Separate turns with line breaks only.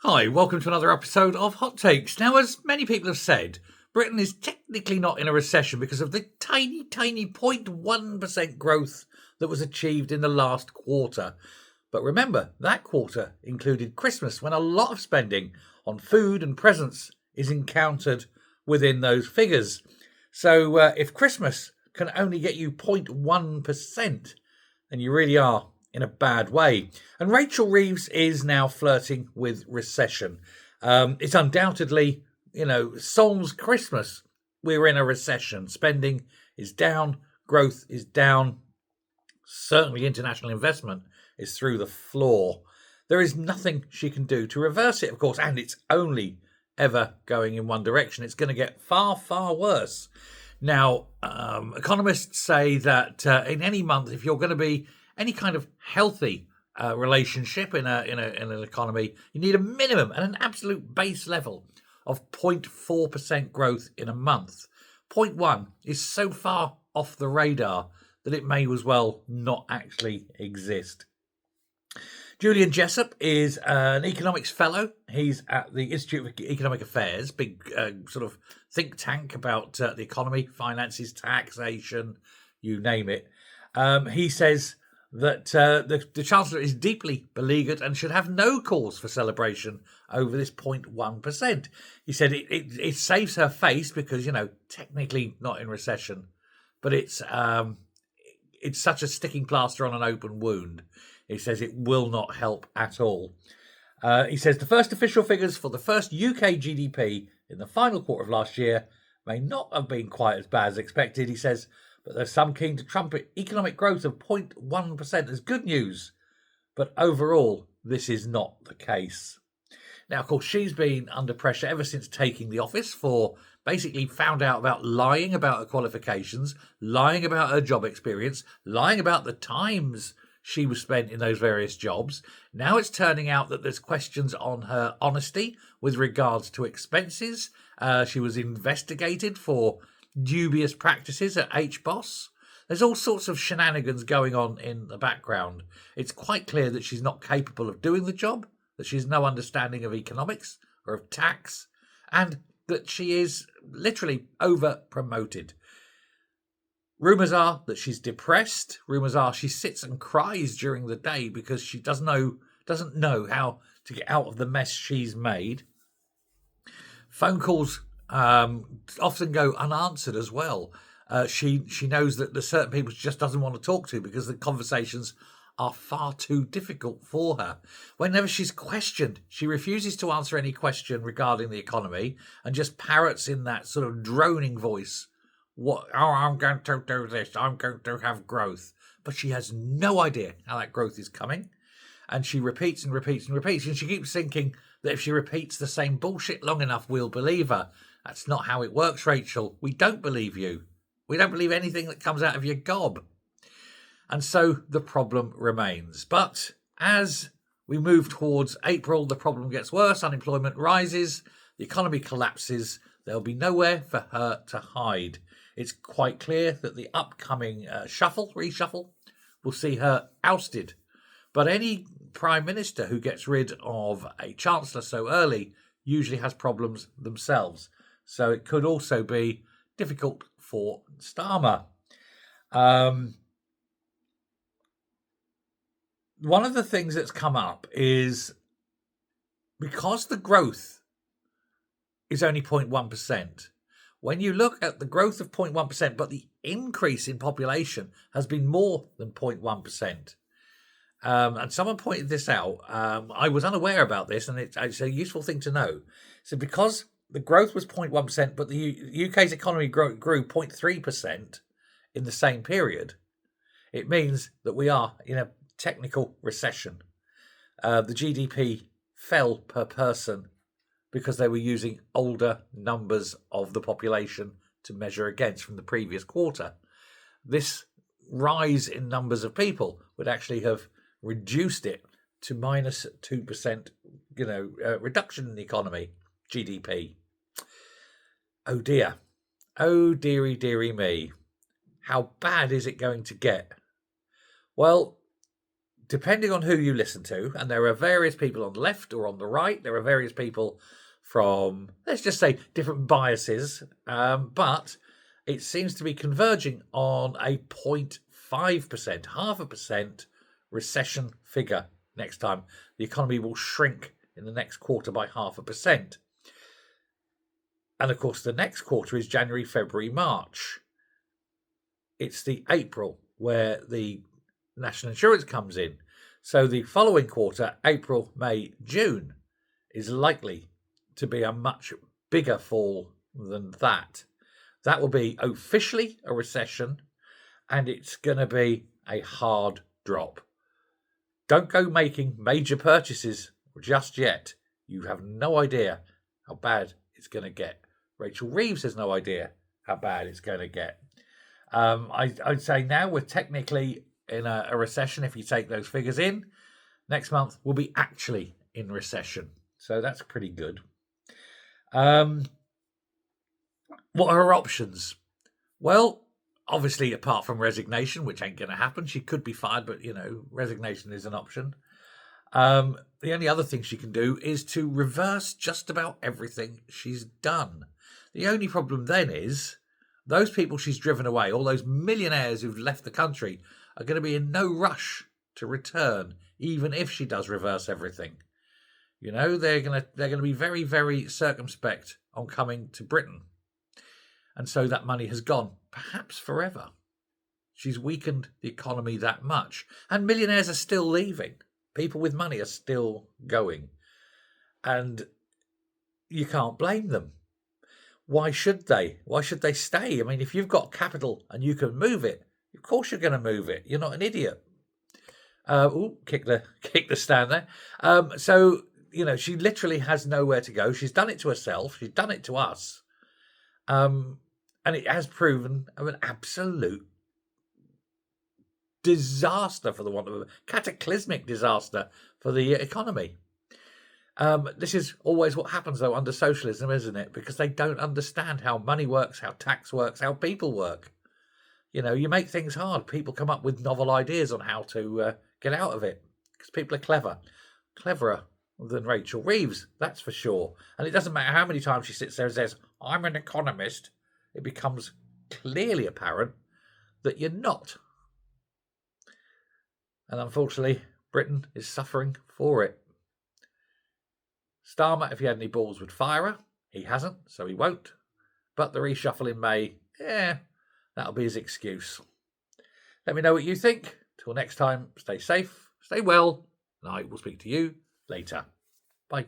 Hi, welcome to another episode of Hot Takes. Now, as many people have said, Britain is technically not in a recession because of the tiny 0.1% growth that was achieved in the last quarter. But remember, that quarter included Christmas, when a lot of spending on food and presents is encountered within those figures. So if Christmas can only get you 0.1%, then you really are in a bad way. And Rachel Reeves is now flirting with recession. It's undoubtedly, Sol's Christmas. We're in a recession. Spending is down, growth is down. Certainly, international investment is through the floor. There is nothing she can do to reverse it, of course, and it's only ever going in one direction. It's going to get far, far worse. Now, economists say that in any month, if you're going to be any kind of healthy relationship in an economy, you need a minimum and an absolute base level of 0.4% growth in a month. 0.1 is so far off the radar that it may as well not actually exist. Julian Jessup is an economics fellow. He's at the Institute of Economic Affairs, big sort of think tank about the economy, finances, taxation, you name it. He says that the Chancellor is deeply beleaguered and should have no cause for celebration over this 0.1%. He said it saves her face because, technically not in recession, but it's such a sticking plaster on an open wound. He says it will not help at all. He says the first official figures for the first UK GDP in the final quarter of last year may not have been quite as bad as expected. He says, but there's some keen to trumpet economic growth of 0.1% as good news. But overall, this is not the case. Now, of course, she's been under pressure ever since taking the office for basically found out about lying about her qualifications, lying about her job experience, lying about the times she was spent in those various jobs. Now it's turning out that there's questions on her honesty with regards to expenses. She was investigated for dubious practices at HBOS. There's all sorts of shenanigans going on in the background. It's quite clear that she's not capable of doing the job, that she has no understanding of economics or of tax, and that she is literally over-promoted. Rumours are that she's depressed. Rumours are she sits and cries during the day because she doesn't know how to get out of the mess she's made. Phone calls often go unanswered as well. She knows that there's certain people she just doesn't want to talk to because the conversations are far too difficult for her. Whenever she's questioned, she refuses to answer any question regarding the economy and just parrots in that sort of droning voice. I'm going to do this. I'm going to have growth. But she has no idea how that growth is coming. And she repeats and repeats and repeats. And she keeps thinking that if she repeats the same bullshit long enough, we'll believe her. That's not how it works, Rachel. We don't believe you. We don't believe anything that comes out of your gob. And so the problem remains. But as we move towards April, the problem gets worse. Unemployment rises. The economy collapses. There'll be nowhere for her to hide. It's quite clear that the upcoming reshuffle, will see her ousted. But any Prime Minister who gets rid of a Chancellor so early usually has problems themselves. So it could also be difficult for Starmer. One of the things that's come up is because the growth is only 0.1%, when you look at the growth of 0.1%, but the increase in population has been more than 0.1%. And someone pointed this out. I was unaware about this, and it's a useful thing to know. So because the growth was 0.1%, but the UK's economy grew 0.3% in the same period, it means that we are in a technical recession. The GDP fell per person because they were using older numbers of the population to measure against from the previous quarter. This rise in numbers of people would actually have reduced it to minus 2%, reduction in the economy, GDP. Oh dear. Oh dearie me. How bad is it going to get? Well, depending on who you listen to, and there are various people on the left or on the right, there are various people from, let's just say, different biases, but it seems to be converging on a 0.5%, half a percent recession figure next time. The economy will shrink in the next quarter by 0.5%. And of course, the next quarter is January, February, March. It's the April where the national insurance comes in. So the following quarter, April, May, June, is likely to be a much bigger fall than that. That will be officially a recession, and it's going to be a hard drop. Don't go making major purchases just yet. You have no idea how bad it's going to get. Rachel Reeves has no idea how bad it's going to get. I'd say now we're technically in a recession if you take those figures in. Next month we'll be actually in recession. So that's pretty good. What are her options? Well, obviously, apart from resignation, which ain't going to happen, she could be fired, but, resignation is an option. The only other thing she can do is to reverse just about everything she's done. The only problem then is those people she's driven away, all those millionaires who've left the country, are going to be in no rush to return, even if she does reverse everything. They're going to be very, very circumspect on coming to Britain. And so that money has gone, perhaps forever. She's weakened the economy that much. And millionaires are still leaving. People with money are still going. And you can't blame them. Why should they? Why should they stay? I mean, if you've got capital and you can move it, of course you're going to move it. You're not an idiot. Kick the stand there. So, she literally has nowhere to go. She's done it to herself. She's done it to us. And it has proven an absolute disaster, for the want of a cataclysmic disaster for the economy. This is always what happens, though, under socialism, isn't it? Because they don't understand how money works, how tax works, how people work. You make things hard. People come up with novel ideas on how to get out of it. Because people are clever. Cleverer than Rachel Reeves, that's for sure. And it doesn't matter how many times she sits there and says, I'm an economist. It becomes clearly apparent that you're not. And unfortunately, Britain is suffering for it. Starmer, if he had any balls, would fire her. He hasn't, so he won't. But the reshuffle in May, that'll be his excuse. Let me know what you think. Till next time, stay safe, stay well, and I will speak to you later. Bye.